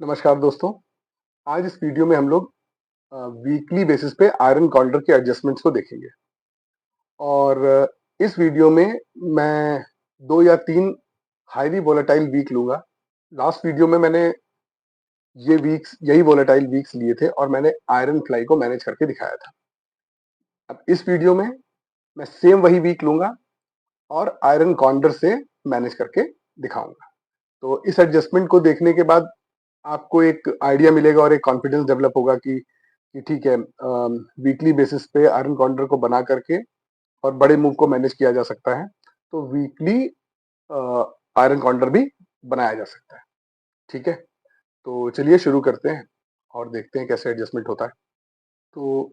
नमस्कार दोस्तों। आज इस वीडियो में हम लोग वीकली बेसिस पे आयरन कॉर्ridor के एडजस्टमेंट्स को देखेंगे और इस वीडियो में मैं 2 या 3 हाईली वोलेटाइल वीक लूँगा। लास्ट वीडियो में मैंने ये वीक्स यही वोलेटाइल वीक्स लिए थे और मैंने आयरन फ्लाई को मैनेज करके दिखाया था। अब इस वीडियो में मैं सेम वही वीक लूँगा और आयरन कॉर्ridor से मैनेज करके दिखाऊँगा। तो इस एडजस्टमेंट को देखने के बाद आपको एक आइडिया मिलेगा और एक कॉन्फिडेंस डेवलप होगा कि ठीक है, वीकली बेसिस पे आयरन कॉर्ridor को बना करके और बड़े मूव को मैनेज किया जा सकता है। तो वीकली आयरन कॉर्ridor भी बनाया जा सकता है। ठीक है, तो चलिए शुरू करते हैं और देखते हैं कैसे एडजस्टमेंट होता है। तो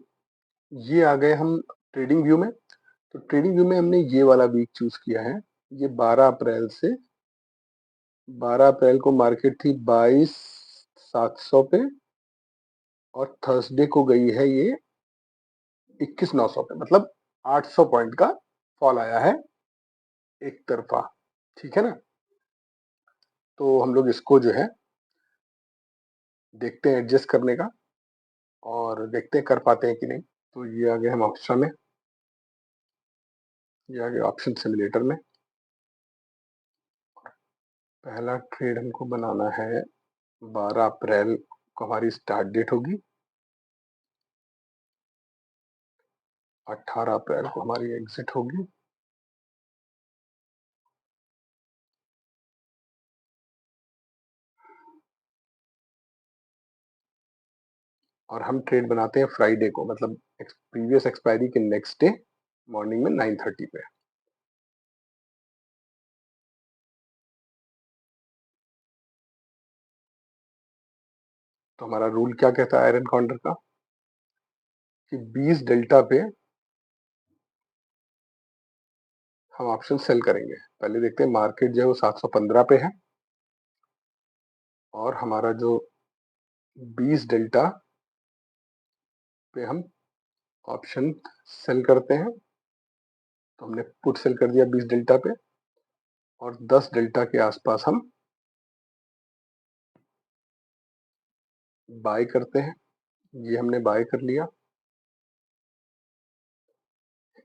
ये आ गए हम ट्रेडिंग व्यू में। तो ट्रेडिंग व्यू में हमने ये वाला वीक चूज किया है। ये 12 अप्रैल से 12 अप्रैल को मार्केट थी 22,700 पे और थर्सडे को गई है ये 21,900 पे, मतलब 800 पॉइंट का फॉल आया है एक तरफा। ठीक है ना, तो हम लोग इसको जो है देखते हैं एडजस्ट करने का और देखते हैं कर पाते हैं कि नहीं। तो ये आ गए हम ऑप्शन में, ये आ गए ऑप्शन सिमुलेटर में। पहला ट्रेड हमको बनाना है 12 अप्रैल को हमारी स्टार्ट डेट होगी, 18 अप्रैल को हमारी एग्जिट होगी। और हम ट्रेड बनाते हैं फ्राइडे को, मतलब प्रीवियस एक्सपायरी के नेक्स्ट डे मॉर्निंग में 9:30 पे। तो हमारा रूल क्या कहता है आयरन कॉर्ridor का कि 20 डेल्टा पे हम ऑप्शन सेल करेंगे। पहले देखते हैं मार्केट जो है वो 715 पे है और हमारा जो 20 डेल्टा पे हम ऑप्शन सेल करते हैं। तो हमने पुट सेल कर दिया 20 डेल्टा पे और 10 डेल्टा के आसपास हम बाय करते हैं। ये हमने बाय कर लिया।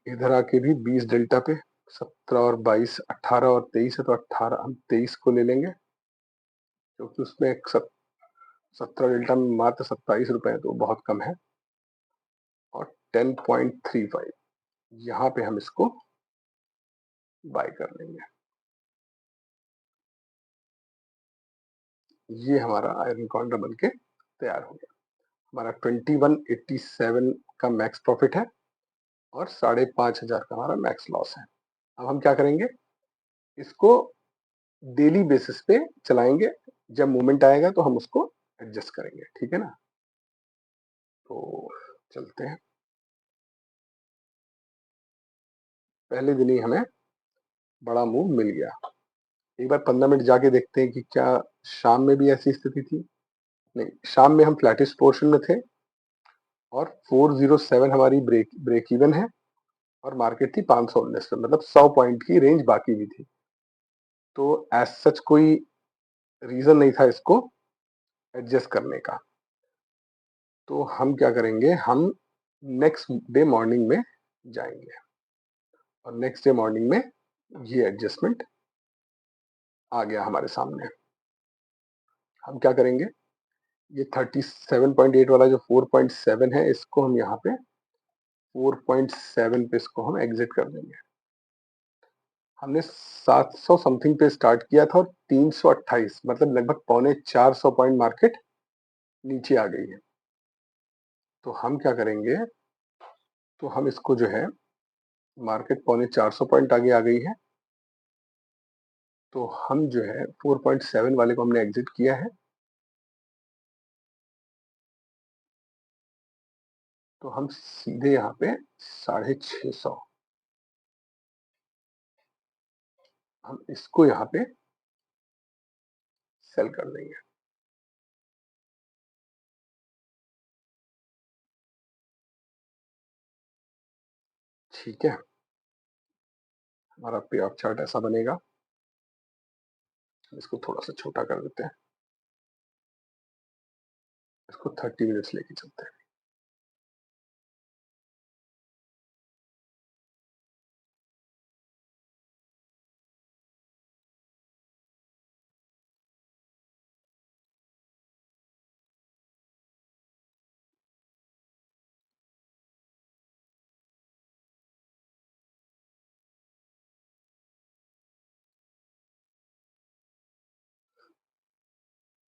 इधर आके भी 20 डेल्टा पे 17 और 22 18 और 23 है, तो 18 हम 23 को ले लेंगे क्योंकि उसमें एक 17 डेल्टा में मात्र 27 रुपए है, तो बहुत कम है। और 10.35 यहाँ पे हम इसको बाय कर लेंगे। ये हमारा आयरन कॉर्ridor बन के तैयार हो गया। हमारा 2187 का मैक्स प्रॉफिट है और 5,500 का हमारा मैक्स लॉस है। अब हम क्या करेंगे, इसको डेली बेसिस पे चलाएंगे। जब मूवमेंट आएगा तो हम उसको एडजस्ट करेंगे। ठीक है ना, तो चलते हैं। पहले दिन ही हमें बड़ा मूव मिल गया। एक बार 15 मिनट जाके देखते हैं कि क्या शाम में भी ऐसी स्थिति थी। नहीं, शाम में हम फ्लैटिश पोर्शन में थे और 407 हमारी ब्रेक इवन है और मार्केट थी 519 पे, मतलब 100 पॉइंट की रेंज बाकी भी थी। तो एज सच कोई रीजन नहीं था इसको एडजस्ट करने का। तो हम क्या करेंगे, हम नेक्स्ट डे मॉर्निंग में जाएंगे और नेक्स्ट डे मॉर्निंग में ये एडजस्टमेंट आ गया हमारे सामने। हम क्या करेंगे, ये 37.8 वाला जो 4.7 है, इसको हम यहाँ पे 4.7 पे इसको हम एग्जिट कर देंगे। हमने 700 समथिंग पे स्टार्ट किया था और 328, मतलब लगभग 325 पॉइंट मार्केट नीचे आ गई है। तो हम क्या करेंगे, तो हम इसको जो है, मार्केट 425 पॉइंट आगे आ गई है, तो हम जो है 4.7 वाले को हमने एग्जिट किया है। तो हम सीधे यहाँ पे 650, हम इसको यहाँ पे सेल कर देंगे। ठीक है, हमारा पे ऑफ चार्ट ऐसा बनेगा। इसको थोड़ा सा छोटा कर देते हैं। इसको 30 मिनट्स लेके चलते हैं।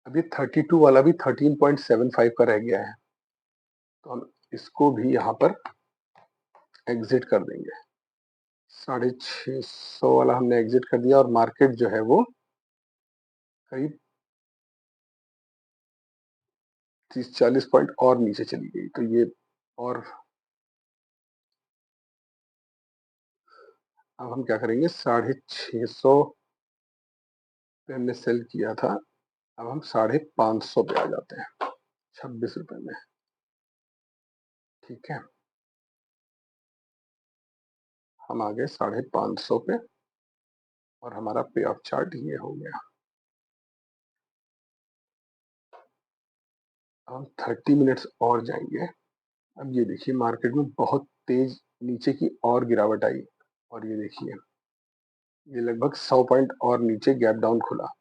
अब ये 32 वाला भी 13.75 का रह गया है, तो हम इसको भी यहाँ पर एग्जिट कर देंगे। 650 वाला हमने एग्जिट कर दिया और मार्केट जो है वो करीब 30-40 पॉइंट और नीचे चली गई, तो ये और अब हम क्या करेंगे, 650 पे हमने सेल किया था, अब हम 550 पे आ जाते हैं 26 रुपए में। ठीक है, हम आ गए 550 पे और हमारा पे ऑफ चार्ट ये हो गया। हम 30 मिनट्स और जाएंगे। अब ये देखिए मार्केट में बहुत तेज नीचे की और गिरावट आई और ये देखिए ये लगभग 100 पॉइंट और नीचे गैप डाउन खुला।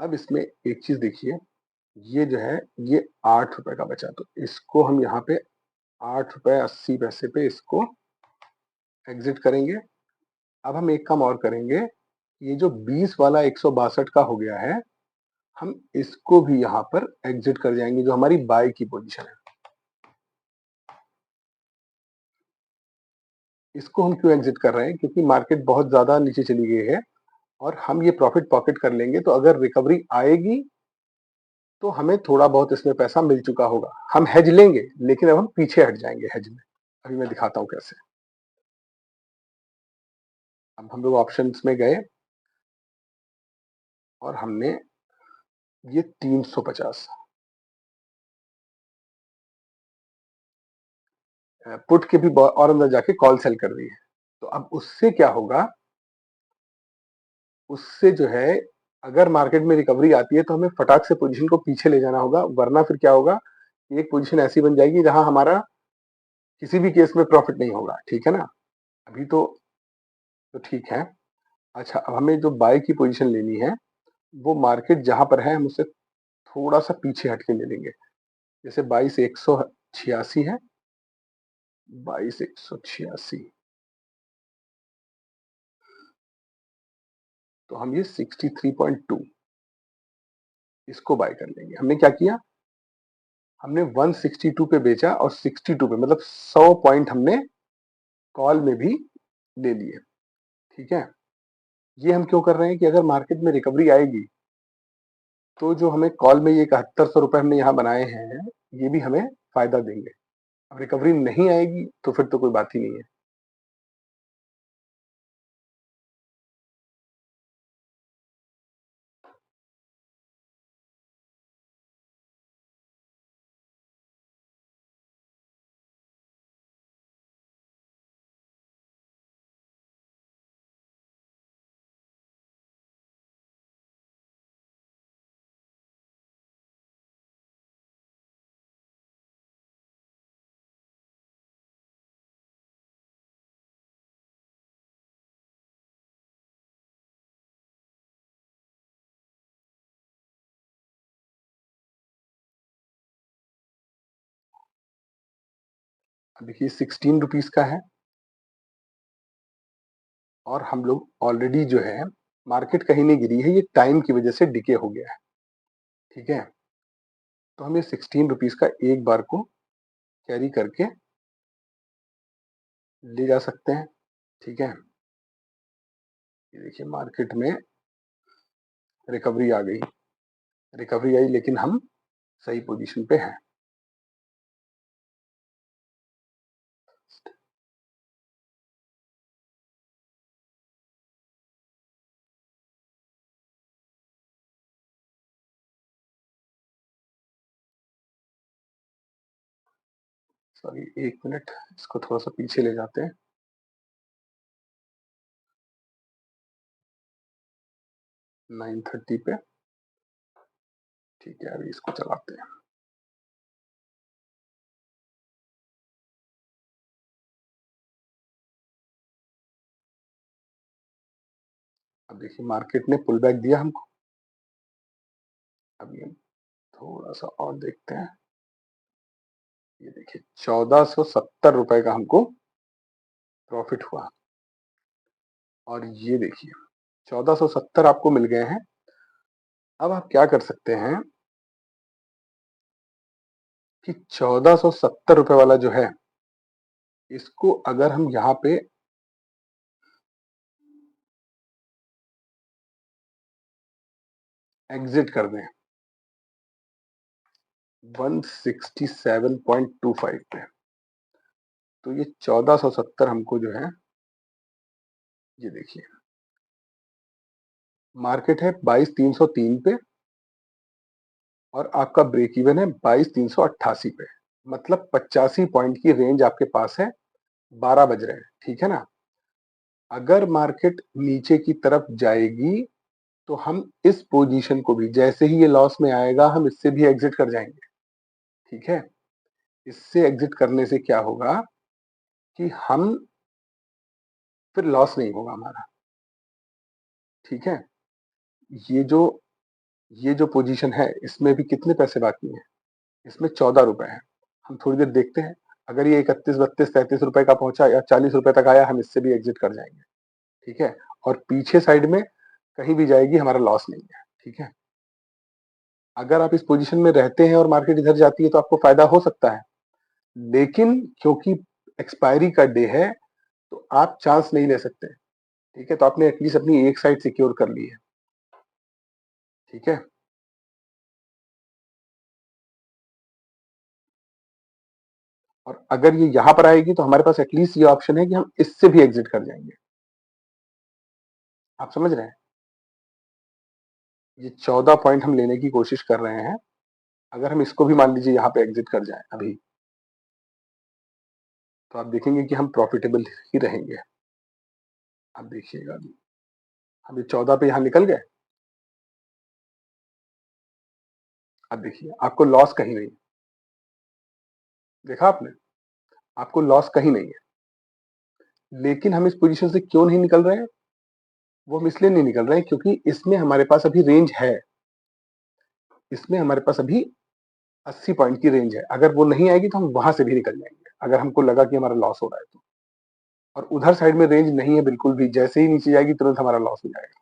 अब इसमें एक चीज देखिए, ये जो है ये 8 रुपए का बचा, तो इसको हम यहाँ पे 8 रुपए 80 पैसे पे इसको एग्जिट करेंगे। अब हम एक काम और करेंगे, ये जो 20 वाला 162 का हो गया है, हम इसको भी यहाँ पर एग्जिट कर जाएंगे, जो हमारी बाय की पोजीशन है। इसको हम क्यों एग्जिट कर रहे हैं, क्योंकि मार्केट बहुत ज्यादा नीचे चली गई है और हम ये प्रॉफिट पॉकेट कर लेंगे, तो अगर रिकवरी आएगी तो हमें थोड़ा बहुत इसमें पैसा मिल चुका होगा। हम हेज लेंगे लेकिन अब हम पीछे हट जाएंगे हेज में। अभी मैं दिखाता हूँ कैसे। अब हम लोग ऑप्शंस में गए और हमने ये 350 पुट के भी और अंदर जाके कॉल सेल कर दी है। तो अब उससे क्या होगा, उससे जो है अगर मार्केट में रिकवरी आती है तो हमें फटाक से पोजीशन को पीछे ले जाना होगा, वरना फिर क्या होगा, एक पोजीशन ऐसी बन जाएगी जहां हमारा किसी भी केस में प्रॉफिट नहीं होगा। ठीक है ना, अभी तो ठीक है। अच्छा, अब हमें जो बाय की पोजीशन लेनी है वो मार्केट जहां पर है हम उससे थोड़ा सा पीछे हटके ले लेंगे। जैसे 22,186 है, 22,186, तो हम ये 63.2 इसको बाय कर लेंगे। हमने क्या किया, हमने 162 पे बेचा और 62 पे मतलब 100 पॉइंट हमने कॉल में भी ले लिए। ठीक है, ये हम क्यों कर रहे हैं कि अगर मार्केट में रिकवरी आएगी तो जो हमें कॉल में ये 7100 रुपए हमने यहाँ बनाए हैं ये भी हमें फायदा देंगे। अब रिकवरी नहीं आएगी तो फिर तो कोई बात ही नहीं है। अब देखिए 16 रुपीज का है और हम लोग ऑलरेडी जो है मार्केट कहीं नहीं गिरी है, ये टाइम की वजह से डिके हो गया है। ठीक है, तो हम ये 16 रुपीज का एक बार को कैरी करके ले जा सकते हैं। ठीक है, ये देखिए मार्केट में रिकवरी आ गई, रिकवरी आई लेकिन हम सही पोजीशन पे हैं। सॉरी, एक मिनट, इसको थोड़ा सा पीछे ले जाते हैं। 9:30 पे। ठीक है, अभी इसको चलाते हैं। अब देखिए मार्केट ने पुल बैक दिया हमको। अब ये थोड़ा सा और देखते हैं। ये देखिए 1470 रुपए का हमको प्रॉफिट हुआ। और ये देखिए 1470 आपको मिल गए हैं। अब आप क्या कर सकते हैं कि 1470 रुपए वाला जो है, इसको अगर हम यहाँ पे एग्जिट कर दें 167.25 पे, तो ये 1470 हमको जो है, ये देखिए मार्केट है 22,303 पे और आपका ब्रेक इवन है 22,388 पे। मतलब 85 पॉइंट की रेंज आपके पास है। 12 बज रहे हैं, ठीक है ना। अगर मार्केट नीचे की तरफ जाएगी तो हम इस पोजीशन को भी, जैसे ही ये लॉस में आएगा, हम इससे भी एग्जिट कर जाएंगे, ठीक है। इससे एग्जिट करने से क्या होगा कि हम फिर लॉस नहीं होगा हमारा, ठीक है। ये जो ये जो पोजीशन है, इसमें भी कितने पैसे बाकी हैं? इसमें 14 रुपए है। हम थोड़ी देर देखते हैं, अगर ये 31, 32, 33 रुपए का पहुंचा या 40 रुपए तक आया, हम इससे भी एग्जिट कर जाएंगे, ठीक है। और पीछे साइड में कहीं भी जाएगी, हमारा लॉस नहीं है, ठीक है। अगर आप इस पोजीशन में रहते हैं और मार्केट इधर जाती है तो आपको फायदा हो सकता है, लेकिन क्योंकि एक्सपायरी का डे है तो आप चांस नहीं ले सकते, ठीक है। तो आपने एटलीस्ट अपनी एक साइड सिक्योर कर ली है, ठीक है। और अगर ये यहां पर आएगी तो हमारे पास एटलीस्ट ये ऑप्शन है कि हम इससे भी एग्जिट कर जाएंगे। आप समझ रहे हैं? ये 14 पॉइंट हम लेने की कोशिश कर रहे हैं। अगर हम इसको भी मान लीजिए यहाँ पे एग्जिट कर जाए अभी, तो आप देखेंगे कि हम प्रॉफिटेबल ही रहेंगे। आप देखिएगा अभी हम ये 14 पे यहाँ निकल गए। अब देखिए आपको लॉस कहीं नहीं है। देखा आपने, आपको लॉस कहीं नहीं है। लेकिन हम इस पोजीशन से क्यों नहीं निकल रहे हैं? वो हम इसलिए नहीं निकल रहे हैं क्योंकि इसमें हमारे पास अभी रेंज है। इसमें हमारे पास अभी 80 पॉइंट की रेंज है। अगर वो नहीं आएगी तो हम वहां से भी निकल जाएंगे, अगर हमको लगा कि हमारा लॉस हो रहा है तो। और उधर साइड में रेंज नहीं है बिल्कुल भी, जैसे ही नीचे जाएगी तुरंत हमारा लॉस हो जाएगा।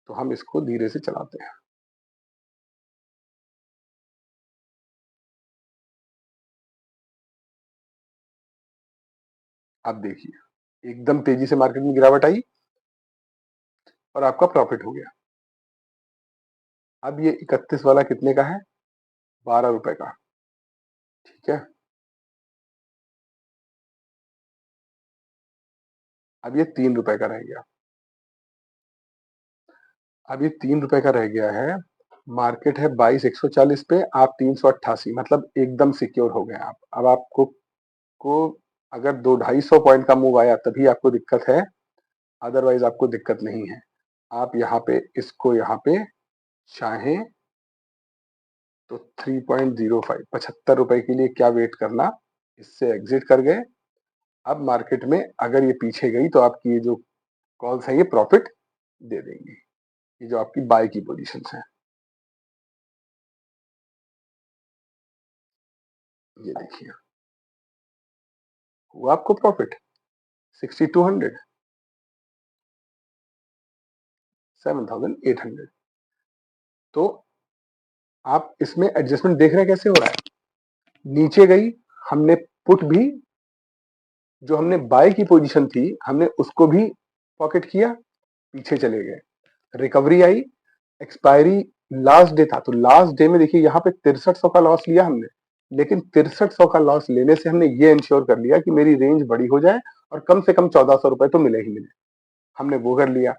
तो हम इसको धीरे से चलाते हैं। आप देखिए एकदम तेजी से मार्केट में गिरावट आई और आपका प्रॉफिट हो गया। अब ये 31 वाला कितने का है? 12 रुपए का, ठीक है। अब ये 3 रुपए का रह गया। अब ये 3 रुपए का रह गया है। मार्केट है 22,140 पे, आप 388, मतलब एकदम सिक्योर हो गए आप। अब आपको को अगर 200-250 पॉइंट का मूव आया तभी आपको दिक्कत है, अदरवाइज आपको दिक्कत नहीं है। आप यहाँ पे इसको यहाँ पे चाहें तो 3.05, 75 रुपए के लिए क्या वेट करना, इससे एग्जिट कर गए। अब मार्केट में अगर ये पीछे गई तो आपकी ये जो कॉल्स है ये प्रॉफिट दे देंगी, ये जो आपकी बाय की पोजीशन है। ये देखिए हुआ आपको प्रॉफिट 6200, 7800। तो आप इसमें एडजस्टमेंट देख रहे हैं कैसे हो रहा है। नीचे गई, हमने पुट भी, जो हमने बाय की पोजीशन थी, हमने उसको भी पॉकेट किया, पीछे चले गए। रिकवरी आई, एक्सपायरी लास्ट डे था, तो लास्ट डे में देखिए यहाँ पे 6300 का लॉस लिया हमने। लेकिन 6300 का लॉस लेने से हमने ये इंश्योर कर लिया कि मेरी रेंज बड़ी हो जाए और कम से कम 1400 रुपए तो मिले ही मिले। हमने वो कर लिया।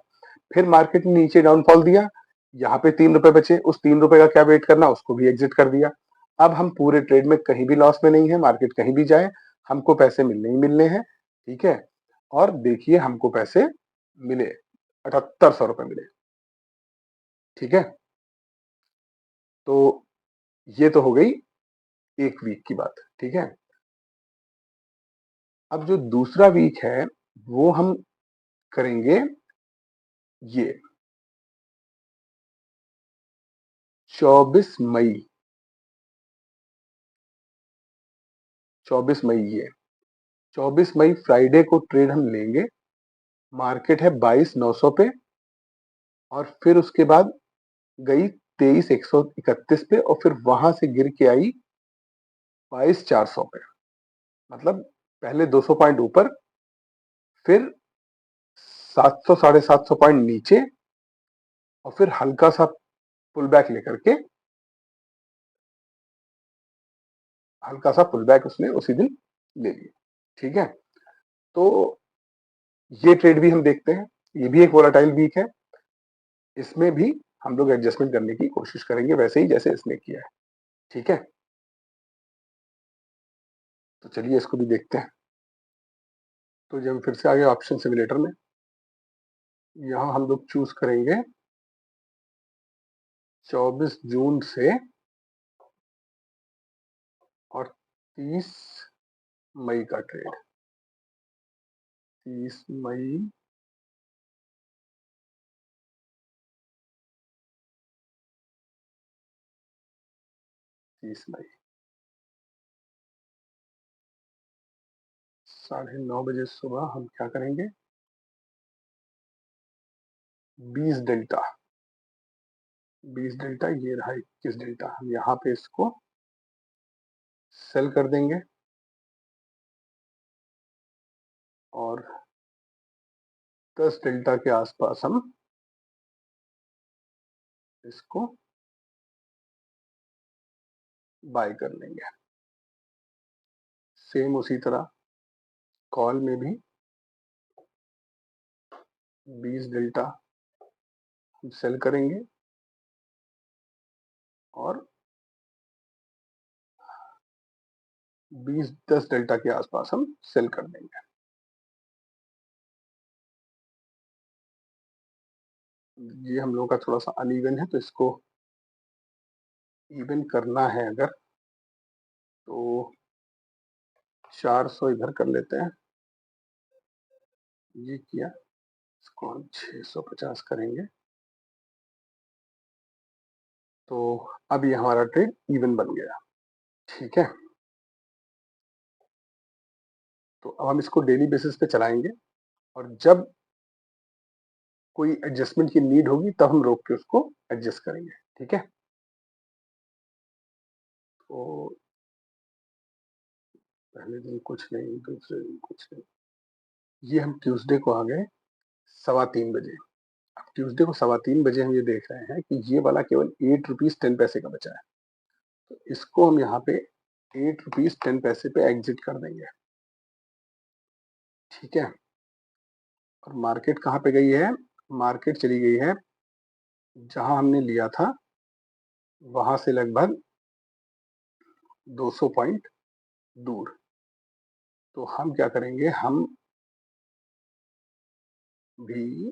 फिर मार्केट ने नीचे डाउनफॉल दिया, यहाँ पे 3 रुपए बचे, उस 3 रुपए का क्या वेट करना, उसको भी एग्जिट कर दिया। अब हम पूरे ट्रेड में कहीं भी लॉस में नहीं है, मार्केट कहीं भी जाए हमको पैसे मिलने ही मिलने हैं, ठीक है। और देखिए हमको पैसे मिले, 7800 रुपए मिले, ठीक है। तो ये तो हो गई एक वीक की बात, ठीक है। अब जो दूसरा वीक है वो हम करेंगे ये 24 मई 24 मई ये 24 मई फ्राइडे को ट्रेड हम लेंगे। मार्केट है 22,900 पे और फिर उसके बाद गई 23,131 पे और फिर वहां से गिर के आई 22,400 पे। मतलब पहले 200 पॉइंट ऊपर, फिर 700 750 पॉइंट नीचे और फिर हल्का सा पुल बैक लेकर के हल्का सा पुल बैक उसने उसी दिन ले लिया। ठीक है, तो ये ट्रेड भी हम देखते हैं। ये भी एक वोलाटाइल वीक है, इसमें भी हम लोग एडजस्टमेंट करने की कोशिश करेंगे वैसे ही जैसे इसने किया है। ठीक है, तो चलिए इसको भी देखते हैं। तो जब हम फिर से आगे ऑप्शन सिमुलेटर में, यहाँ हम लोग चूज करेंगे 24 जून से और 30 मई का ट्रेड। 30 मई 30 मई 9:30 बजे सुबह हम क्या करेंगे, 20 डेल्टा 20 डेल्टा, ये रहा 21 डेल्टा, हम यहाँ पे इसको सेल कर देंगे और 10 डेल्टा के आसपास हम इसको बाय कर लेंगे। सेम उसी तरह कॉल में भी 20 डेल्टा हम सेल करेंगे और 10 डेल्टा के आसपास हम सेल कर देंगे। ये हम लोगों का थोड़ा सा अनइवन है, तो इसको इवन करना है अगर, तो 400 इधर कर लेते हैं। ये किया, इसको हम 650 करेंगे। तो अब ये हमारा ट्रेड इवन बन गया। ठीक है, तो अब हम इसको डेली बेसिस पे चलाएंगे और जब कोई एडजस्टमेंट की नीड होगी तब हम रोक के उसको एडजस्ट करेंगे। ठीक है, तो पहले दिन कुछ नहीं, दूसरे दिन कुछ नहीं। ये हम ट्यूसडे को आ गए 3:15 बजे। अब ट्यूसडे को 3:15 बजे हम ये देख रहे हैं कि ये वाला केवल 8 रुपीज 10 पैसे का बचा है। तो इसको हम यहाँ पे 8 रुपीज 10 पैसे पे एग्जिट कर देंगे। ठीक है, और मार्केट कहाँ पे गई है, मार्केट चली गई है जहां हमने लिया था वहां से लगभग 200 पॉइंट दूर। तो हम क्या करेंगे, हम भी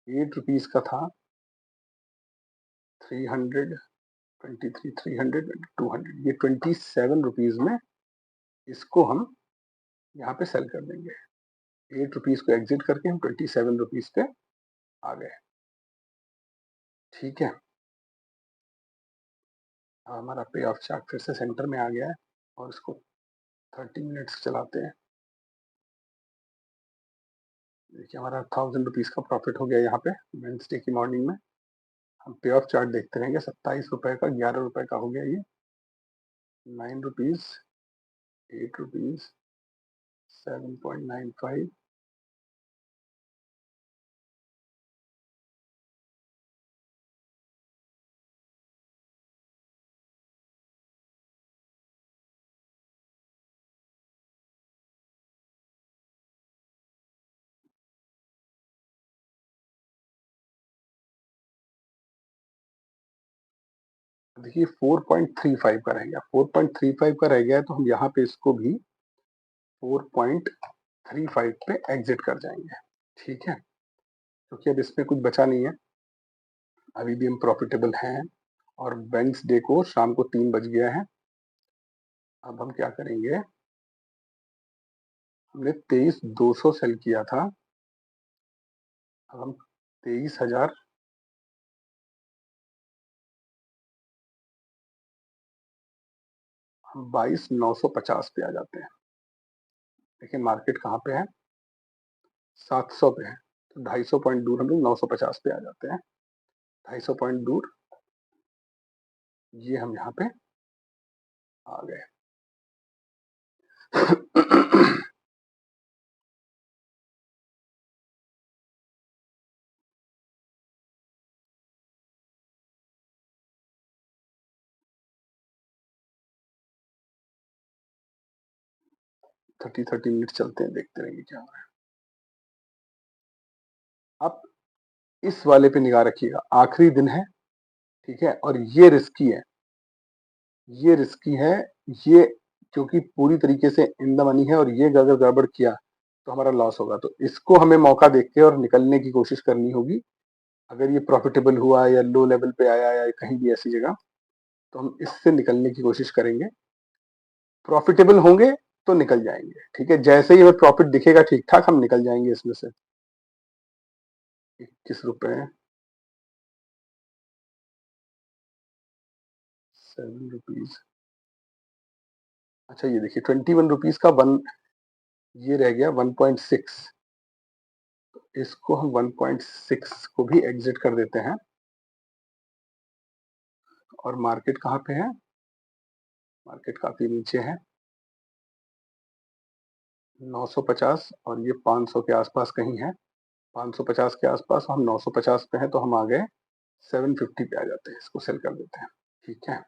8 रुपीज का था, 323, 300, 200, ये 27 रुपीज में इसको हम यहाँ पे सेल कर देंगे। 8 रुपीज को एग्जिट करके हम 27 रुपीज पे आ गए। ठीक है, हमारा पे ऑफ चार्ट फिर से सेंटर में आ गया है और इसको 30 मिनट्स चलाते हैं। देखिए हमारा 1000 रुपीज का प्रॉफिट हो गया यहाँ पे वेंसडे की मॉर्निंग में। हम पे ऑफ चार्ट देखते रहेंगे। 27 रुपए का, 11 रुपए का हो गया ये, 9 रुपीज, 8 रुपीज, 7.95, देखिए 4.35 का रह गया, 4.35 का रह गया है, तो हम यहाँ पे इसको भी 4.35 पे एग्जिट कर जाएंगे। ठीक है, क्योंकि अब इसमें कुछ बचा नहीं है, अभी भी हम प्रॉफिटेबल हैं और वेंसडे को शाम को 3 बज गया है। अब हम क्या करेंगे, हमने 23,200 सेल किया था, हम 23,000 हम 22,950 पे आ जाते हैं। देखिए मार्केट कहाँ पे है, 700 पे है, तो 250 पॉइंट दूर हम लोग 950 पे आ जाते हैं। 250 पॉइंट दूर ये हम यहाँ पे आ गए। 30 मिनट चलते हैं, देखते रहेंगे क्या हो रहा है। आप इस वाले पे निगाह रखिएगा, आखिरी दिन है, ठीक है, और ये रिस्की है, ये रिस्की है, ये क्योंकि पूरी तरीके से इन द मनी है, और ये अगर गड़बड़ किया तो हमारा लॉस होगा। तो इसको हमें मौका देख के और निकलने की कोशिश करनी होगी। अगर ये प्रॉफिटेबल हुआ या लो लेवल पे आया या कहीं भी ऐसी जगह, तो हम इससे निकलने की कोशिश करेंगे। प्रॉफिटेबल होंगे तो निकल जाएंगे, ठीक है, जैसे ही हमें प्रॉफिट दिखेगा ठीक ठाक हम निकल जाएंगे इसमें से। 21 रुपए, 7 रुपीज। अच्छा ये देखिए 21 रुपीज का वन, ये रह गया 1.6, इसको हम 1.6 को भी एग्जिट कर देते हैं। और मार्केट कहाँ पे है, मार्केट काफी नीचे है, 950, और ये 500 के आसपास कहीं है, 550 के आसपास। हम 950 पे हैं तो हम आ गए 750 पे आ जाते हैं, इसको सेल कर देते हैं, ठीक है।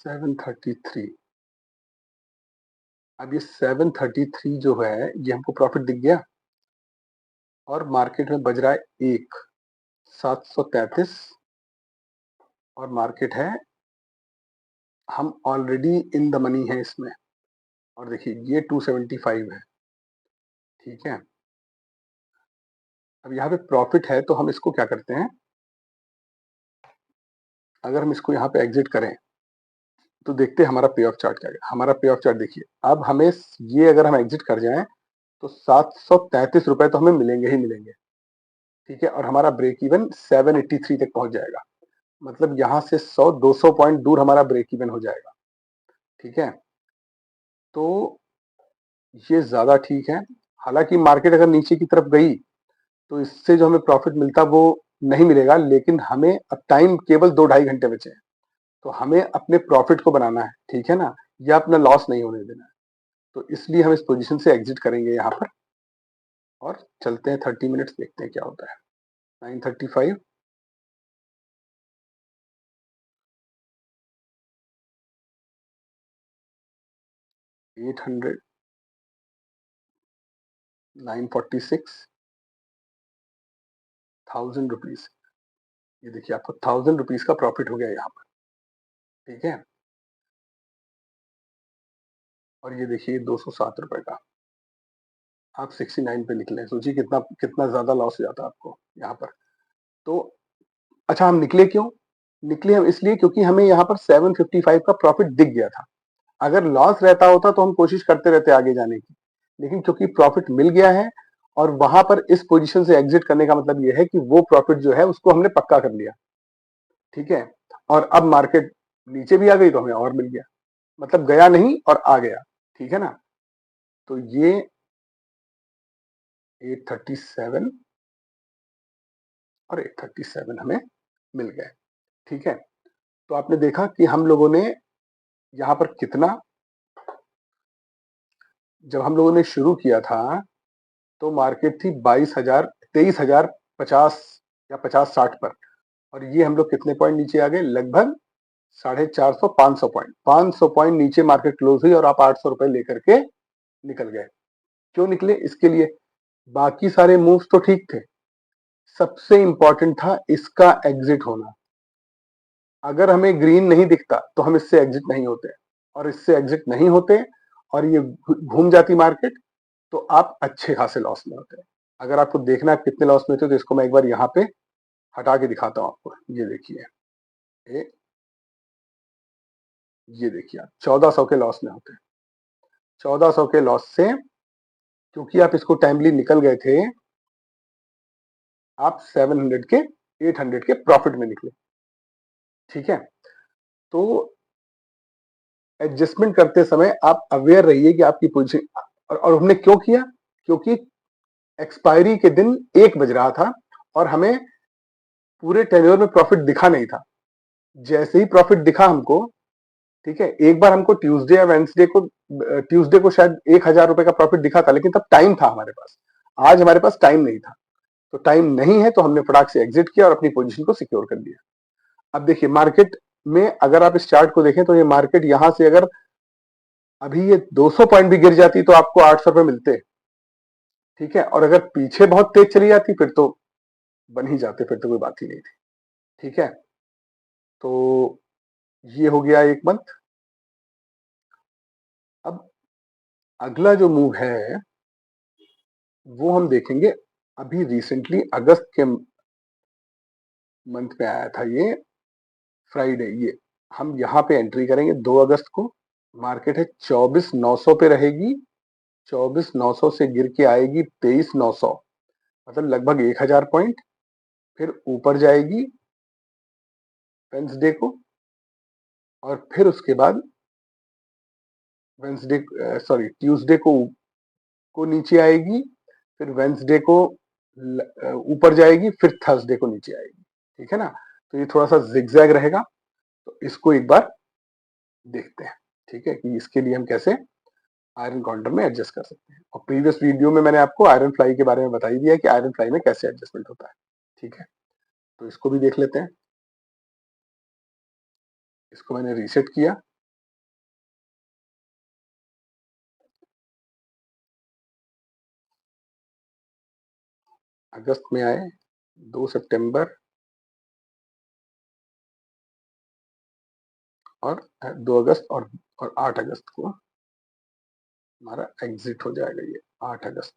$733। अब ये 733 जो है ये हमको प्रॉफिट दिख गया, और मार्केट में बज रहा है 733, और मार्केट है, हम ऑलरेडी इन द मनी है इसमें। और देखिए ये 275 है, ठीक है। अब यहाँ पे प्रॉफिट है तो हम इसको क्या करते हैं, अगर हम इसको यहाँ पे एग्जिट करें तो देखते हैं हमारा पे ऑफ चार्ट क्या है। हमारा पे ऑफ चार्ट देखिए, अब हमें ये अगर हम एग्जिट कर जाएं तो 733 रुपए तो हमें मिलेंगे ही मिलेंगे, ठीक है, और हमारा ब्रेक इवन 783 तक पहुंच जाएगा। मतलब यहाँ से 100-200 पॉइंट दूर हमारा ब्रेक इवन हो जाएगा, ठीक है। तो ये ज्यादा ठीक है। हालांकि मार्केट अगर नीचे की तरफ गई तो इससे जो हमें प्रॉफिट मिलता वो नहीं मिलेगा, लेकिन हमें अब टाइम केवल 2-2.5 घंटे बचे हैं, तो हमें अपने प्रॉफिट को बनाना है, ठीक है ना, या अपना लॉस नहीं होने देना है। तो इसलिए हम इस पोजीशन से एग्जिट करेंगे यहाँ पर, और चलते हैं 30 मिनट्स, देखते हैं क्या होता है। 935, 800, 946, 1000 रुपीज। ये देखिए आपको 1000 रुपीज का प्रॉफिट हो गया यहाँ पर, ठीक है। और ये देखिए 207 रुपए का, आप 69 पे निकले, सोचिए कितना कितना ज्यादा लॉस हो जाता आपको यहाँ पर। तो अच्छा हम निकले क्यों, निकले हम इसलिए क्योंकि हमें यहाँ पर 755 का प्रॉफिट दिख गया था। अगर लॉस रहता होता तो हम कोशिश करते रहते आगे जाने की, लेकिन क्योंकि प्रॉफिट मिल गया है, और वहां पर इस पोजीशन से एग्जिट करने का मतलब यह है कि वो प्रॉफिट जो है उसको हमने पक्का कर लिया, ठीक है। और अब मार्केट नीचे भी आ गई तो हमें और मिल गया, मतलब गया नहीं और आ गया, ठीक है ना। तो ये 837 और 837 हमें मिल गए, ठीक है। तो आपने देखा कि हम लोगों ने यहाँ पर कितना, जब हम लोगों ने शुरू किया था तो मार्केट थी 22,000, 23,050 या 50-60 पर, और ये हम लोग कितने पॉइंट नीचे आ गए, लगभग 450, 500 पॉइंट नीचे मार्केट क्लोज हुई, और आप 800 रुपए लेकर के निकल गए। क्यों निकले, इसके लिए, बाकी सारे मूव्स तो ठीक थे, सबसे इंपॉर्टेंट था इसका एग्जिट होना। अगर हमें ग्रीन नहीं दिखता तो हम इससे एग्जिट नहीं होते, और इससे एग्जिट नहीं होते और ये घूम जाती मार्केट, तो आप अच्छे खासे लॉस में होते हैं। अगर आपको देखना है कितने लॉस में थे तो इसको मैं एक बार यहाँ पे हटा के दिखाता हूँ आपको, ये देखिए, ये देखिए आप 1400 के लॉस में होते हैं। 1400 के लॉस से क्योंकि आप इसको टाइमली निकल गए थे, आप 700 के 800 के प्रॉफिट में निकले। ठीक है, तो एडजस्टमेंट करते समय आप अवेयर रहिए कि आपकी पोजीशन, और हमने क्यों किया, क्योंकि एक्सपायरी के दिन 1 बज रहा था और हमें पूरे टेन्योर में प्रॉफिट दिखा नहीं था। जैसे ही प्रॉफिट दिखा हमको, ठीक है, एक बार हमको ट्यूसडे या वेंसडे को, ट्यूसडे को शायद 1000 रुपए का प्रॉफिट दिखा था, लेकिन तब टाइम था हमारे पास। आज हमारे पास टाइम नहीं था, तो टाइम नहीं है तो हमने फटाक से एग्जिट किया और अपनी पोजीशन को सिक्योर कर दिया। अब देखिए मार्केट में अगर आप इस चार्ट को देखें तो ये मार्केट यहां से अगर अभी ये 200 पॉइंट भी गिर जाती तो आपको 800 रुपए मिलते। ठीक है, और अगर पीछे बहुत तेज चली जाती फिर तो बन ही जाते, फिर तो कोई बात ही नहीं थी। ठीक है, तो ये हो गया एक मंथ। अब अगला जो मूव है वो हम देखेंगे, अभी रिसेंटली अगस्त के मंथ में आया था ये फ्राइडे। ये हम यहाँ पे एंट्री करेंगे 2 अगस्त को। मार्केट है 24,900 पे रहेगी, 24,900 से गिर के आएगी 23,900, मतलब लगभग 1000 पॉइंट। फिर ऊपर जाएगी वेंसडे को, और फिर उसके बाद वेंसडे, सॉरी ट्यूसडे को नीचे आएगी, फिर वेंसडे को ऊपर जाएगी, फिर थर्सडे को नीचे आएगी। ठीक है ना, तो ये थोड़ा सा जिगजैग रहेगा, तो इसको एक बार देखते हैं। ठीक है, कि इसके लिए हम कैसे आयरन काउंटर में एडजस्ट कर सकते हैं। और प्रीवियस वीडियो में मैंने आपको आयरन फ्लाई के बारे में बता ही दिया है कि आयरन फ्लाई में कैसे एडजस्टमेंट होता है। ठीक है, तो इसको भी देख लेते हैं। इसको मैंने रीसेट किया, अगस्त में आए, 2 सितंबर और 2 अगस्त और 8 अगस्त को हमारा एग्जिट हो जाएगा। ये 8 अगस्त,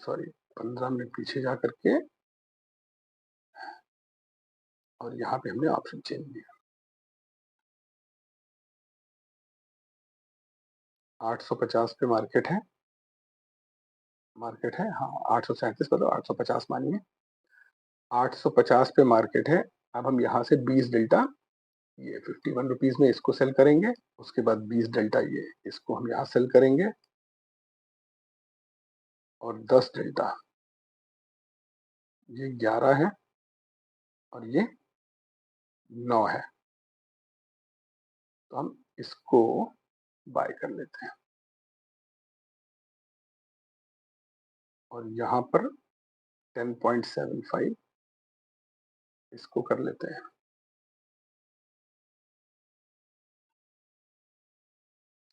सॉरी 15 मिनट पीछे जा करके, और यहाँ पे हमने ऑप्शन चेंज किया। 850 पे मार्केट है, हाँ 837, मतलब 850 मानिए, 850 पे मार्केट है। अब हम यहाँ से 20 डेल्टा, ये 51 रुपीज में इसको सेल करेंगे। उसके बाद 20 डेल्टा ये इसको हम यहाँ सेल करेंगे, और 10 डेल्टा ये 11 है और ये 9 है, तो हम इसको बाय कर लेते हैं। और यहाँ पर 10.75 इसको कर लेते हैं।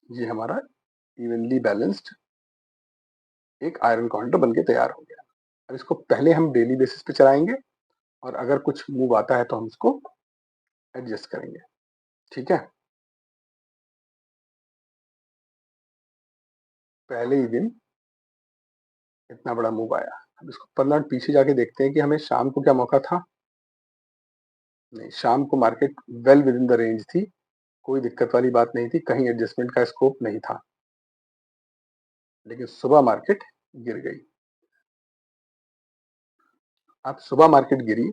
ये हमारा इवनली बैलेंस्ड एक आयरन काउंटर बनके तैयार हो गया। अब इसको पहले हम डेली बेसिस पे चलाएंगे, और अगर कुछ मूव आता है तो हम इसको एडजस्ट करेंगे। ठीक है, पहले ही दिन इतना बड़ा मूव आया। अब इसको 15 मिनट पीछे जाके देखते हैं कि हमें शाम को क्या मौका था। नहीं, शाम को market well with in the range थी, कोई दिक्कत वाली बात नहीं थी, कहीं एडजस्टमेंट का स्कोप नहीं था। लेकिन सुबह मार्केट गिर गई। अब सुबह मार्केट गिरी,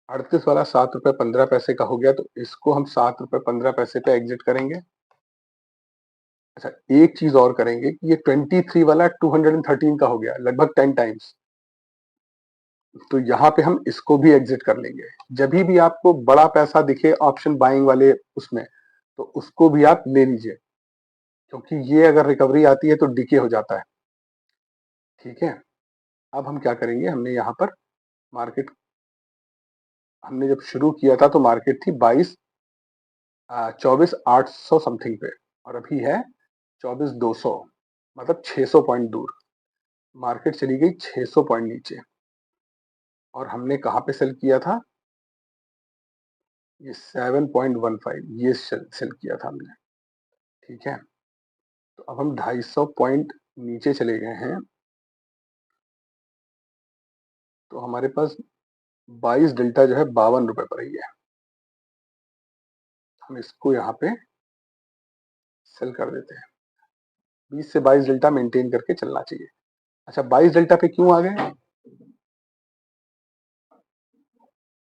38 वाला 7 रुपए 15 पैसे का हो गया, तो इसको हम 7 रुपए 15 पैसे पे एग्जिट करेंगे। अच्छा, एक चीज और करेंगे कि ये 23 वाला 213 का हो गया, लगभग 10 टाइम्स, तो यहाँ पे हम इसको भी एग्जिट कर लेंगे। जब भी आपको बड़ा पैसा दिखे ऑप्शन बाइंग वाले उसमें, तो उसको भी आप ले लीजिए, क्योंकि ये अगर रिकवरी आती है तो डिके हो जाता है। ठीक है, अब हम क्या करेंगे, हमने यहाँ पर मार्केट, हमने जब शुरू किया था तो मार्केट थी 24,800 समथिंग पे, और अभी है 24,200, मतलब 600 पॉइंट दूर। मार्केट चली गई 600 पॉइंट नीचे, और हमने कहाँ पे सेल किया था, ये 7.15 ये सेल किया था हमने। ठीक है, तो अब हम 250 पॉइंट नीचे चले गए हैं, तो हमारे पास 22 डेल्टा जो है 52 रुपए पर ही है। हम इसको यहाँ पे सेल कर देते हैं। 20 से 22 डेल्टा मेंटेन करके चलना चाहिए। अच्छा 22 डेल्टा पे क्यों आ गए?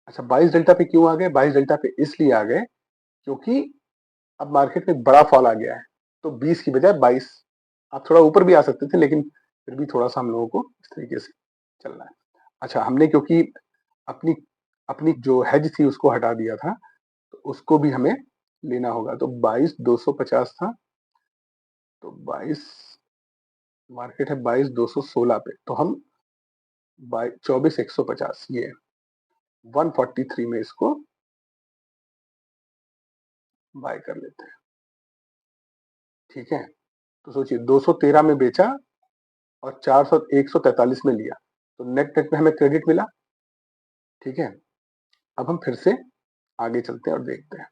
अच्छा 22 डेल्टा पे क्यों आ गए? 22 डेल्टा पे इसलिए आ गए क्योंकि अब मार्केट में बड़ा फॉल आ गया है, तो 20 की बजाय 22। आप थोड़ा ऊपर भी आ सकते थे, लेकिन फिर भी थोड़ा सा हम लोगों को इस तरीके से चलना है। अच्छा हमने क्योंकि अपनी अपनी जो हेज थी उसको हटा दिया था, तो उसको भी हमें लेना होगा। तो 22,250 था, तो 22 मार्केट है 22,216 पे, तो हम 24,150 ये 143 में इसको बाय कर लेते हैं। ठीक है, तो सोचिए 213 में बेचा और 143 में लिया, तो नेट नेट में हमें क्रेडिट मिला। ठीक है, अब हम फिर से आगे चलते हैं और देखते हैं।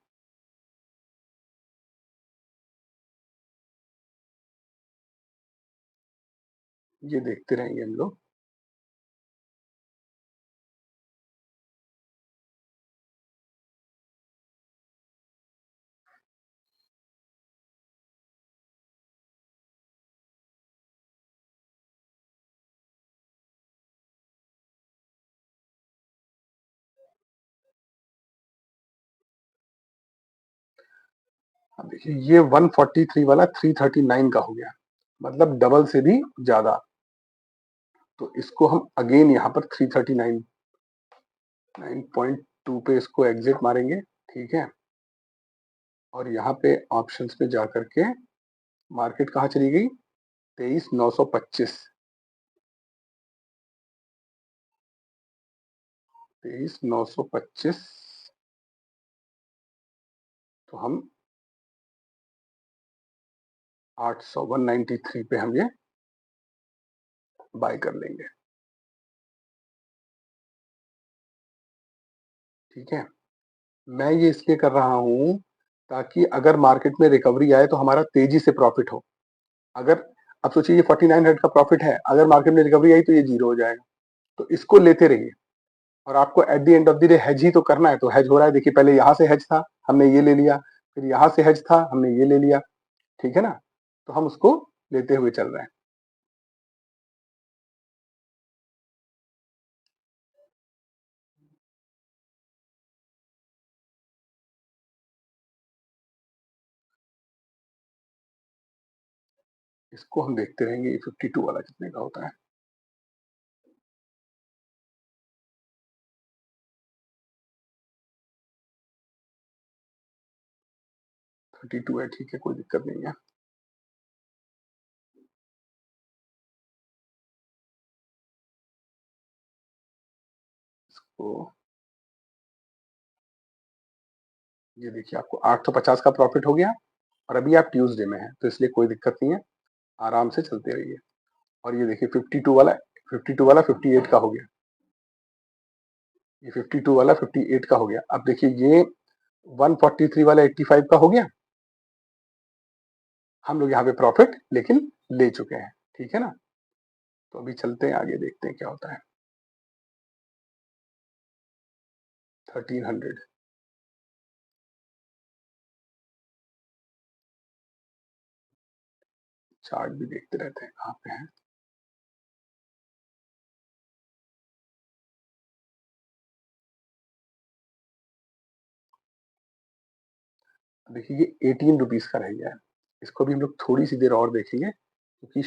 ये देखते रहेंगे हम लोग। अब देखिए ये 143 वाला 339 का हो गया, मतलब डबल से भी ज्यादा। तो इसको हम अगेन यहाँ पर 339 9.2 पे इसको एग्जिट मारेंगे। ठीक है, और यहाँ पे ऑप्शंस पे जाकर के मार्केट कहाँ चली गई? 23,925। 23,925, तो हम 193 पे हम ये बाय कर लेंगे। ठीक है, मैं ये इसलिए कर रहा हूं ताकि अगर मार्केट में रिकवरी आए तो हमारा तेजी से प्रॉफिट हो। अगर अब सोचिए ये 4900 का प्रॉफिट है, अगर मार्केट में रिकवरी आई तो ये जीरो हो जाएगा। तो इसको लेते रहिए, और आपको at the end of the day hedge ही तो करना है। तो हेज हो रहा है, देखिए पहले यहाँ से हेज था हमने ये ले लिया, फिर यहाँ से हेज था हमने ये ले लिया। ठीक है ना, तो हम उसको लेते हुए चल रहे हैं। इसको हम देखते रहेंगे 52 वाला कितने का होता है। 32 है, ठीक है, कोई दिक्कत नहीं है। इसको ये देखिए आपको 850 का प्रॉफिट हो गया, और अभी आप ट्यूसडे में हैं, तो इसलिए कोई दिक्कत नहीं है, आराम से चलते रहिए। और ये देखिए 52 वाला 58 का हो गया, ये 52 वाला 58 का हो गया। अब देखिए ये 143 वाला 85 का हो गया। हम लोग यहाँ पे प्रॉफिट लेकिन ले चुके हैं। ठीक है ना, तो अभी चलते हैं आगे, देखते हैं क्या होता है। 1300, चार्ट भी देखते रहते हैं कहाँ पे है। देखिए ये 18 रुपीज का रह गया है, इसको भी हम लोग थोड़ी सी देर और देखेंगे, क्योंकि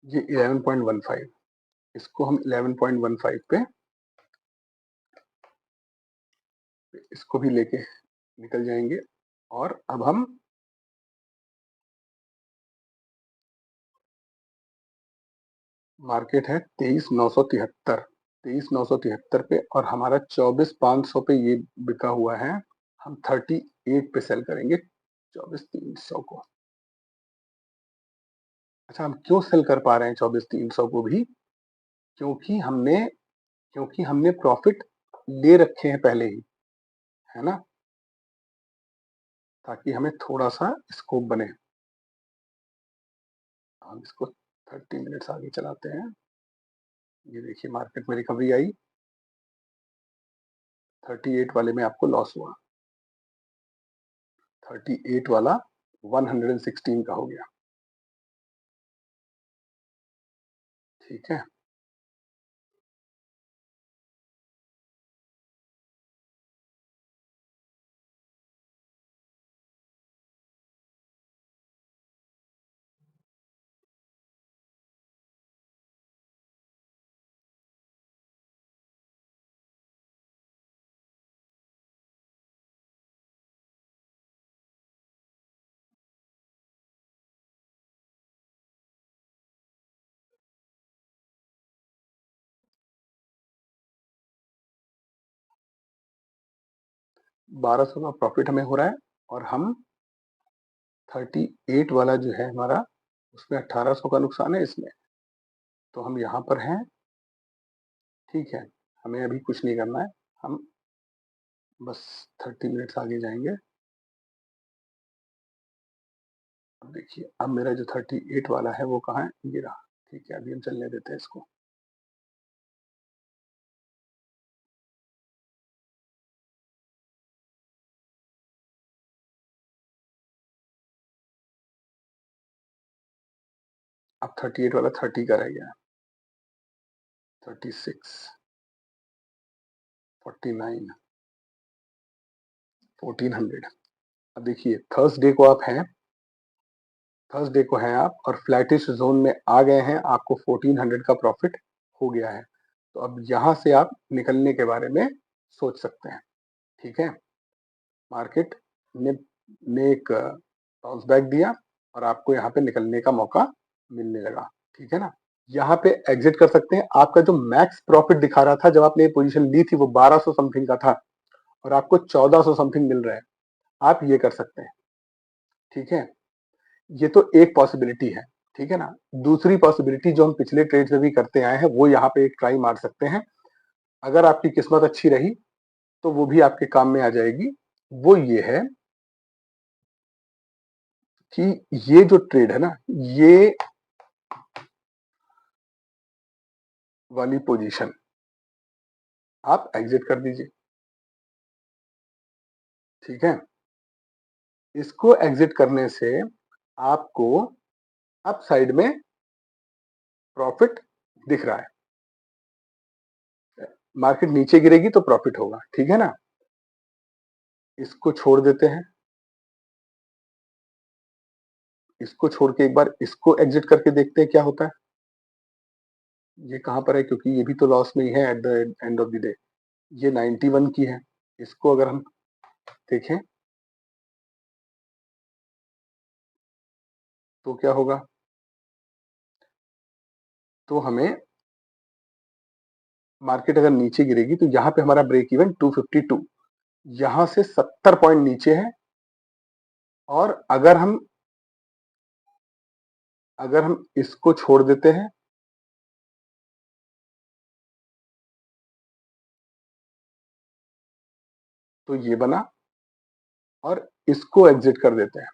ये 11.15, इसको हम 11.15 पे इसको भी लेके निकल जाएंगे। और अब हम मार्केट है 23,973, 23,973 पे, और हमारा 24,500 पे ये बिका हुआ है। हम 38 पे सेल करेंगे 24,300 को। अच्छा हम क्यों सेल कर पा रहे हैं 24,300 को भी? क्योंकि हमने प्रॉफिट ले रखे हैं पहले ही, है ना। ताकि हमें थोड़ा सा स्कोप बने। हम इसको 30 मिनट्स आगे चलाते हैं। ये देखिए मार्केट में रिकवरी आई, 38 वाले में आपको लॉस हुआ, 38 वाला 116 का हो गया। ठीक है, $1200 का प्रॉफिट हमें हो रहा है और हम 38 वाला जो है हमारा, उसमें 1800 का नुकसान है इसमें। तो हम यहाँ पर हैं, ठीक है, हमें अभी कुछ नहीं करना है, हम बस 30 मिनट्स आगे जाएंगे। अब देखिए, अब मेरा जो 38 वाला है वो कहाँ है, ये रहा। ठीक है, अभी हम चलने देते हैं इसको। अब 38 वाला 30 का रह गया, 36, 49, 1400। अब देखिए थर्सडे को आप हैं, थर्सडे को हैं आप और फ्लैटिश जोन में आ गए हैं, आपको 1400 का प्रॉफिट हो गया है। तो अब यहाँ से आप निकलने के बारे में सोच सकते हैं। ठीक है, मार्केट ने एक बाउंस बैक दिया और आपको यहाँ पे निकलने का मौका मिलने लगा। ठीक है ना, यहाँ पे एग्जिट कर सकते हैं। आपका जो मैक्स प्रॉफिट दिखा रहा था जब आपने पोजीशन ली थी वो 1200 समथिंग का था और आपको 1400 समथिंग मिल रहा है, आप ये कर सकते हैं। ठीक है, ये तो एक पॉसिबिलिटी है। ठीक है ना, दूसरी पॉसिबिलिटी जो हम पिछले ट्रेड में भी करते आए हैं वो यहाँ पे एक ट्राई मार सकते हैं। अगर आपकी किस्मत अच्छी रही तो वो भी आपके काम में आ जाएगी। वो ये है कि ये जो ट्रेड है ना, ये वाली पोजीशन आप एग्जिट कर दीजिए। ठीक है, इसको एग्जिट करने से आपको अप साइड में प्रॉफिट दिख रहा है। मार्केट नीचे गिरेगी तो प्रॉफिट होगा। ठीक है ना, इसको छोड़ देते हैं, इसको छोड़ के एक बार इसको एग्जिट करके देखते हैं क्या होता है। ये कहां पर है, क्योंकि ये भी तो लॉस में ही है eight the end of the day. ये 91 की है, इसको अगर हम देखें तो क्या होगा, तो हमें मार्केट अगर नीचे गिरेगी तो यहाँ पे हमारा ब्रेक इवन 252, यहां से 70 पॉइंट नीचे है। और अगर हम इसको छोड़ देते हैं तो ये बना और इसको एग्जिट कर देते हैं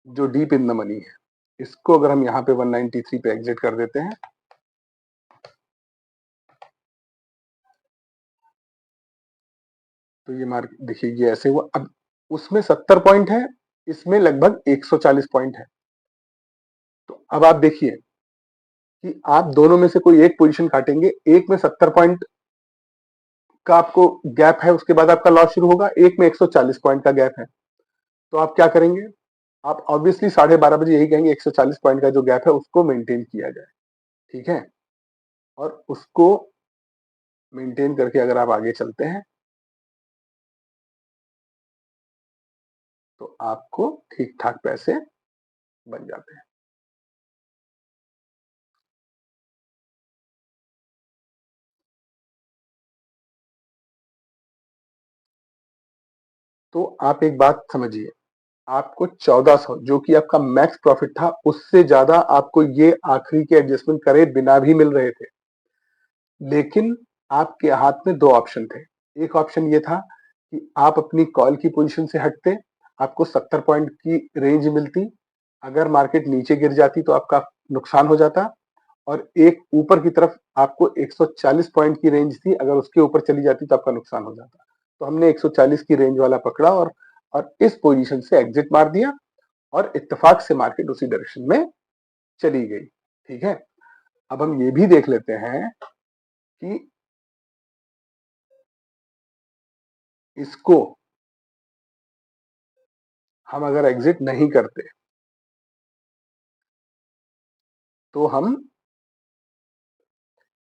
जो डीप इन द मनी है। इसको अगर हम यहाँ पे 193 पे एग्जिट कर देते हैं तो ये मार्केट देखिए ये ऐसे हुआ। अब उसमें 70 पॉइंट है, इसमें लगभग 140 पॉइंट है। तो अब आप देखिए कि आप दोनों में से कोई एक पोजीशन काटेंगे, एक में 70 पॉइंट का आपको गैप है, उसके बाद आपका लॉस शुरू होगा, एक में 140 पॉइंट का गैप है। तो आप क्या करेंगे, आप ऑब्वियसली 12:30 बजे यही कहेंगे 140 पॉइंट का जो गैप है उसको मेंटेन किया जाए। ठीक है, और उसको मेंटेन करके अगर आप आगे चलते हैं तो आपको ठीक ठाक पैसे बन जाते हैं। तो आप एक बात समझिए, आपको 1400 जो कि आपका मैक्स प्रॉफिट था उससे ज्यादा आपको ये आखिरी के एडजस्टमेंट करे बिना भी मिल रहे थे। लेकिन आपके हाथ में दो ऑप्शन थे। एक ऑप्शन ये था कि आप अपनी कॉल की पोजीशन से हटते, आपको 70 पॉइंट की रेंज मिलती, अगर मार्केट नीचे गिर जाती तो आपका नुकसान हो जाता, और एक ऊपर की तरफ आपको 140 पॉइंट की रेंज थी, अगर उसके ऊपर चली जाती तो आपका नुकसान हो जाता। तो हमने 140 की रेंज वाला पकड़ा और इस पोजीशन से एग्जिट मार दिया, और इत्तेफाक से मार्केट उसी डायरेक्शन में चली गई। ठीक है, अब हम ये भी देख लेते हैं कि इसको हम अगर एग्जिट नहीं करते तो हम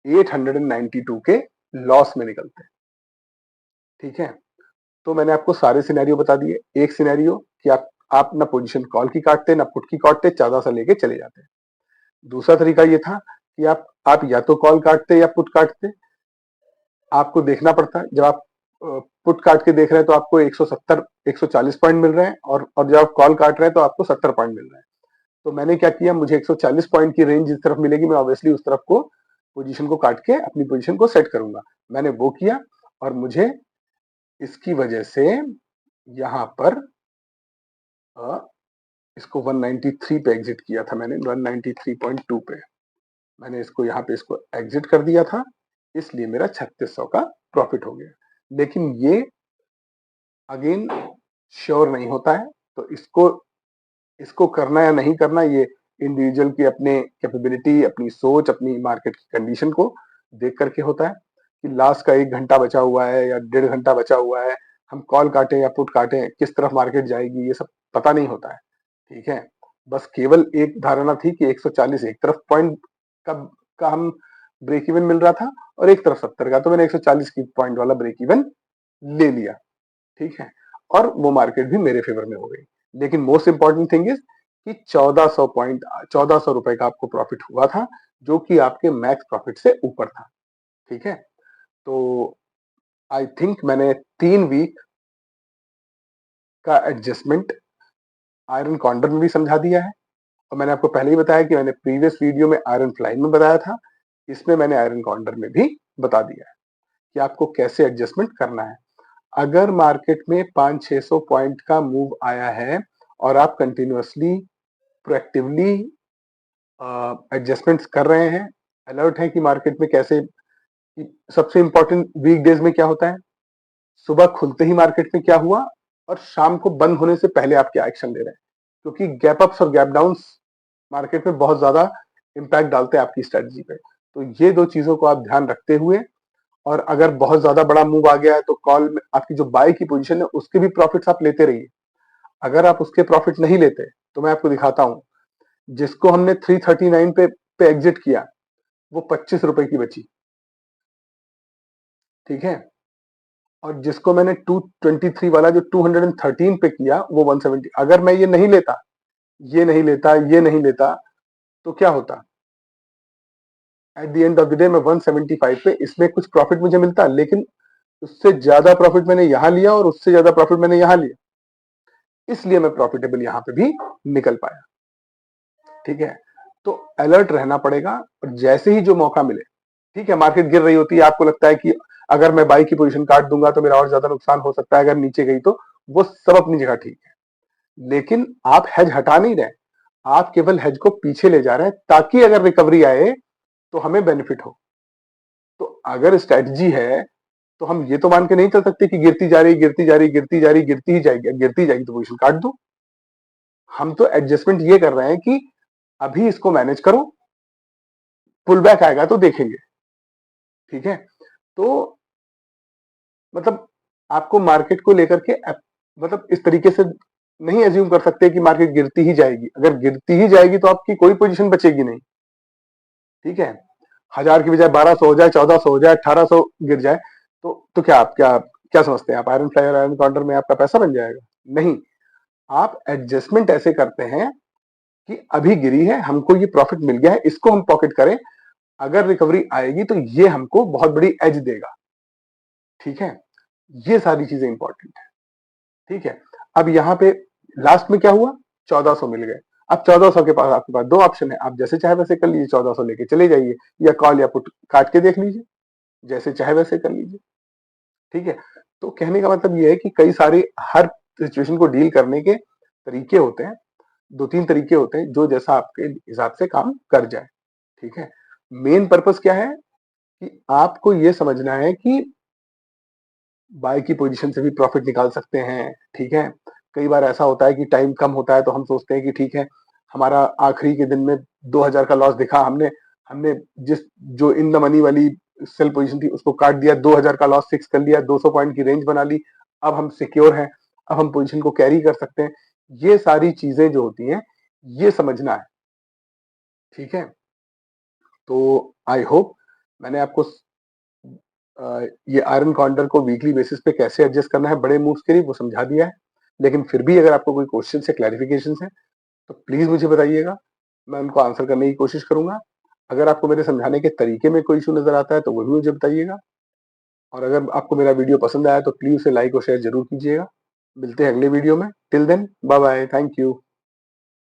892 के लॉस में निकलते हैं। ठीक है, तो मैंने आपको सारे सिनेरियो बता दिए। एक सिनेरियो कि आप ना पोजीशन कॉल की काटते ना पुट की काटते, 1400 लेके चले जाते। दूसरा तरीका ये था कि आप या तो कॉल काटते या पुट काटते। आपको देखना पड़ता है, जब आप पुट काट के देख रहे हैं तो आपको 170 140 पॉइंट मिल रहे हैं, और जब आप कॉल काट रहे हैं तो आपको 70 पॉइंट मिल रहे हैं। तो मैंने क्या किया, मुझे 140 पॉइंट की रेंज जिस तरफ मिलेगी, मैं ऑब्वियसली उस तरफ को पोजीशन को काट के अपनी पोजीशन को सेट करूंगा। मैंने वो किया, और मुझे इसकी वजह से यहां पर इसको 193 पे एग्जिट किया था मैंने, 193.2 पे मैंने इसको यहाँ पे इसको एग्जिट कर दिया था, इसलिए मेरा 3600 का प्रॉफिट हो गया। लेकिन ये अगेन श्योर नहीं होता है, तो इसको इसको करना या नहीं करना ये इंडिविजुअल की अपने कैपेबिलिटी, अपनी सोच, अपनी मार्केट की कंडीशन को देख करके होता है कि लास्ट का 1 घंटा बचा हुआ है या 1.5 घंटा बचा हुआ है, हम कॉल काटें या पुट काटें, किस तरफ मार्केट जाएगी, ये सब पता नहीं होता है। ठीक है, बस केवल एक धारणा थी कि 140 एक तरफ पॉइंट का हम ब्रेक इवन मिल रहा था, और एक तरफ 70 का, तो मैंने 140 की पॉइंट वाला ब्रेक इवन ले लिया। ठीक है, और वो मार्केट भी मेरे फेवर में हो गई। लेकिन मोस्ट इंपॉर्टेंट थिंग इज कि 1400 रुपए का आपको प्रॉफिट हुआ था, जो कि आपके मैक्स प्रॉफिट से ऊपर था। ठीक है, तो आई थिंक मैंने 3 वीक का एडजस्टमेंट आयरन कॉन्डर में भी समझा दिया है, और मैंने आपको पहले ही बताया कि मैंने प्रीवियस वीडियो में आयरन फ्लाइन में बताया था, इसमें मैंने आयरन कॉन्डर में भी बता दिया है कि आपको कैसे एडजस्टमेंट करना है। अगर मार्केट में 500-600 पॉइंट का मूव आया है और आप कंटिन्यूअसली प्रोएक्टिवली एडजस्टमेंट्स कर रहे हैं, अलर्ट है कि मार्केट में कैसे, सबसे इंपॉर्टेंट वीकडेज में क्या होता है, सुबह खुलते ही मार्केट में क्या हुआ और शाम को बंद होने से पहले आप क्या एक्शन ले रहे हैं, क्योंकि गैप अप्स और गैप डाउन्स मार्केट में बहुत ज्यादा इंपैक्ट डालते हैं आपकी स्ट्रेटजी पे। तो ये दो चीजों को आप ध्यान रखते हुए, और अगर बहुत ज्यादा बड़ा मूव आ गया है तो कॉल में आपकी जो बाय की पोजीशन है उसके भी प्रॉफिट्स आप लेते रहिए। अगर आप उसके प्रॉफिट नहीं लेते तो मैं आपको दिखाता हूं, जिसको हमने 339 पे एग्जिट किया वो 25 रुपए की बची। ठीक है, और जिसको मैंने 223 वाला जो 213 पे किया वो 170। अगर मैं ये नहीं लेता तो क्या होता, eight the end of the day मैं 175 पे, इसमें कुछ प्रॉफिट मुझे मिलता, लेकिन उससे ज्यादा प्रॉफिट मैंने यहां लिया और उससे ज्यादा प्रॉफिट मैंने यहां लिया, इसलिए मैं प्रॉफिटेबल यहां पे भी निकल पाया। ठीक है, तो अलर्ट रहना पड़ेगा, और जैसे ही जो मौका मिले, ठीक है, मार्केट गिर रही होती है, आपको लगता है कि अगर मैं बाई की पोजीशन काट दूंगा तो मेरा और ज्यादा नुकसान हो सकता है अगर नीचे गई तो, वो सब अपनी जगह ठीक है, लेकिन आप हेज हटा नहीं रहे, आप केवल हेज को पीछे ले जा रहे हैं ताकि अगर रिकवरी आए तो हमें बेनिफिट हो। तो अगर स्ट्रेटजी है तो हम ये तो मान के नहीं चल सकते कि गिरती जा रही गिरती जा रही गिरती जा रही गिरती ही जाएगी, गिरती जाएगी तो पोजीशन काट दो। हम तो एडजस्टमेंट ये कर रहे हैं कि अभी इसको मैनेज करो, पुल बैक आएगा तो देखेंगे। ठीक है, तो मतलब आपको मार्केट को लेकर के मतलब इस तरीके से नहीं एज्यूम कर सकते कि मार्केट गिरती ही जाएगी। अगर गिरती ही जाएगी तो आपकी कोई पोजीशन बचेगी नहीं। ठीक है, 1000 की बजाय 1200 हो जाए, 1400 हो जाए, 1800 गिर जाए, तो क्या आप क्या क्या समझते हैं, आप आयरन फ्लाई और आयरन काउंटर में आपका पैसा बन जाएगा? नहीं, आप एडजस्टमेंट ऐसे करते हैं कि अभी गिरी है, हमको ये प्रॉफिट मिल गया है, इसको हम पॉकेट करें, अगर रिकवरी आएगी तो ये हमको बहुत बड़ी एज देगा। ठीक है, ये सारी चीजें इंपॉर्टेंट है। ठीक है, अब यहाँ पे लास्ट में क्या हुआ, 1400 मिल गए। अब 1400 के पास आपके पास दो ऑप्शन है, आप जैसे चाहे वैसे कर लीजिए, 1400 लेके चले जाइए, या कॉल या पुट काट के देख लीजिए, जैसे चाहे वैसे कर लीजिए। ठीक है, तो कहने का मतलब ये है कि कई सारे हर सिचुएशन को डील करने के तरीके होते हैं, 2-3 तरीके होते हैं जो जैसा आपके हिसाब से काम कर जाए, ठीक है? मेन पर्पस क्या है कि आपको ये समझना है कि बाय की पोजीशन से भी प्रॉफिट निकाल सकते हैं, ठीक है? कई बार ऐसा होता है कि टाइम कम होता है तो हम सोचते हैं कि ठीक है, हमारा आखिरी के दिन में 2000 का लॉस दिखा, हमने हमने जिस जो इन द मनी वाली सेल पोजीशन थी उसको काट दिया, 2000 का लॉस फिक्स कर लिया, 200 पॉइंट की रेंज बना ली, अब हम सिक्योर हैं, अब हम पोजीशन को कैरी कर सकते हैं। ये सारी चीजें जो होती हैं, ये समझना है, ठीक है? तो आई होप मैंने आपको ये आयरन कॉन्डर को वीकली बेसिस पे कैसे एडजस्ट करना है बड़े मूव्स के लिए वो समझा दिया है। लेकिन फिर भी अगर आपको कोई क्वेश्चन या क्लैरिफिकेशन है तो प्लीज मुझे बताइएगा, मैं उनको आंसर करने की कोशिश करूंगा। अगर आपको मेरे समझाने के तरीके में कोई इशू नजर आता है तो वो भी मुझे बताइएगा। और अगर आपको मेरा वीडियो पसंद आया तो प्लीज उसे लाइक और शेयर जरूर कीजिएगा। मिलते हैं अगले वीडियो में। Till then bye bye, thank you.